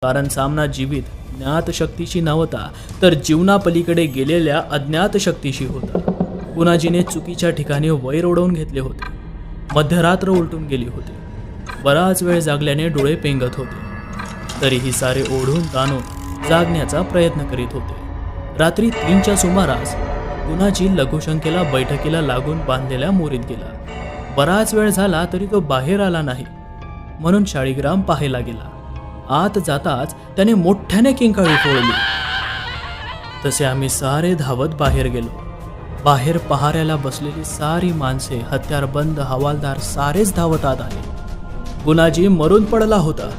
कारण सामना जीवित ज्ञात शक्तीशी नव्हता तर जीवनापलीकडे गेलेल्या अज्ञात शक्तीशी होता। गुणाजीने चुकीच्या ठिकाणी वैर ओढवून घेतले होते। मध्यरात्र उलटून गेली होती। बराच वेळ जागल्याने डोळे पेंगत होते, तरीही सारे ओढून ताणून जागण्याचा प्रयत्न करीत होते। रात्री 3च्या सुमारास गुणाजी लघुशंकेला बैठकीला लागून बांधलेल्या मोरीत गेला। बराच वेळ झाला तरी तो बाहेर आला नाही, म्हणून शाळीग्राम पाहायला गेला। आत जाताच त्याने मोठ्याने किंकाळी फोडली। तसे आम्ही सारे धावत बाहेर गेलो। बाहेर पहाऱ्याला बसलेली सारी माणसे, हत्यारबंद हवालदार सारेच धावत आत आले। गुणाजी मरून पडला होता।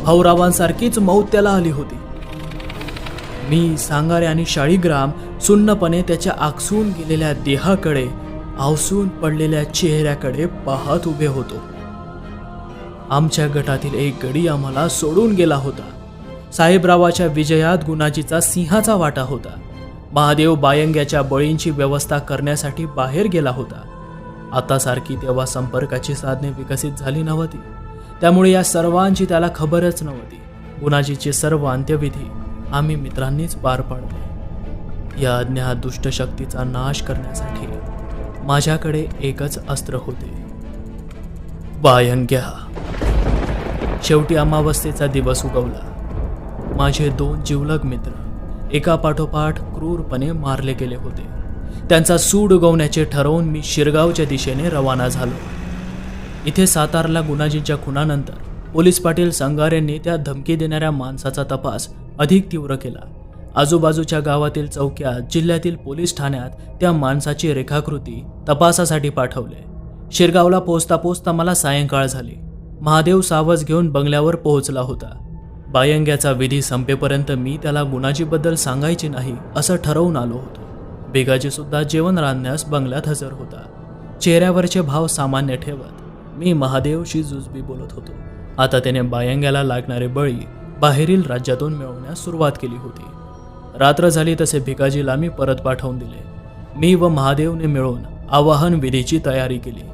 भाऊरावांसारखीच मौत त्याला आली होती। मी, सांगारे आणि शाळीग्राम सुन्नपणे त्याच्या आकसून गेलेल्या देहाकडे, आवसून पडलेल्या चेहऱ्याकडे पाहत उभे होतो। आमच्या गटातील एक गडी आम्हाला सोडून गेला होता। साहेबरावाच्या विजयात गुणाजीचा सिंहाचा वाटा होता। महादेव बायंग्याच्या बळींची व्यवस्था करण्यासाठी बाहेर गेला होता। आता सारखी तेव्हा संपर्काची साधने विकसित झाली नव्हती, त्यामुळे या सर्वांची त्याला खबरच नव्हती। गुणाजीचे सर्व अंत्यविधी आम्ही मित्रांनीच पार पाडले। या अज्ञात दुष्ट शक्तीचा नाश करण्यासाठी माझ्याकडे एकच अस्त्र होते, बायंग्या। शेवटी अमावस्येचा दिवस उगवला। माझे 2 जिवलग मित्र एका पाठोपाठ क्रूरपणे मारले गेले होते। त्यांचा सूड उगवण्याचे ठरवून मी शिरगावच्या दिशेने रवाना झालो। इथे सातारला गुणाजींच्या खुनानंतर पोलीस पाटील संगारेंनी त्या धमकी देणाऱ्या माणसाचा तपास अधिक तीव्र केला। आजूबाजूच्या गावातील चौक्यात, जिल्ह्यातील पोलीस ठाण्यात त्या माणसाची रेखाकृती तपासासाठी पाठवले। शिरगावला पोहोचता पोहोचता मला सायंकाळ झाली। महादेव सावज घेऊन बंगल्यावर पोहोचला होता। बायंग्याचा विधी संपेपर्यंत मी त्याला गुणाजीबद्दल सांगायचे नाही असं ठरवून आलो होतो। भिगाजी सुद्धा जेवण रांधण्यास बंगल्यात हजर होता। चेहऱ्यावरचे भाव सामान्य ठेवत मी महादेवशी जुजबी बोलत होतो। आता त्याने बायंग्याला लागणारे बळी बाहेरील राज्यातून मिळवण्यास सुरुवात केली होती। रात्र झाली तसे भिकाजीला मी परत पाठवून दिले। मी व महादेवने मिळून आवाहन विधीची तयारी केली।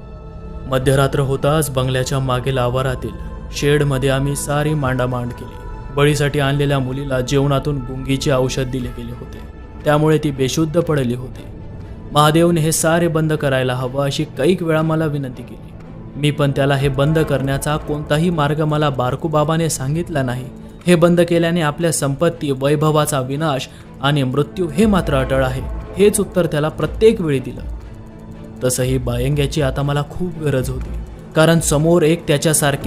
मध्यरात्र होताच बंगल्याच्या मागील आवारातील शेडमध्ये आम्ही सारी मांडामांड केली। बळीसाठी आणलेल्या मुलीला जेवणातून गुंगीचे औषध दिले गेले होते, त्यामुळे ती बेशुद्ध पडली होती। महादेवने हे सारे बंद करायला हवं अशी कैक वेळा मला विनंती केली। मी पण त्याला हे बंद करण्याचा कोणताही मार्ग मला बारकूबाबाने सांगितला नाही। हे बंद केल्याने आपल्या संपत्ती, वैभवाचा विनाश आणि मृत्यू हे मात्र अटळ आहे, हेच उत्तर त्याला प्रत्येक वेळी दिलं। तसंही बायंग्याची आता मला खूप गरज होती, कारण समोर एक त्याच्यासारखी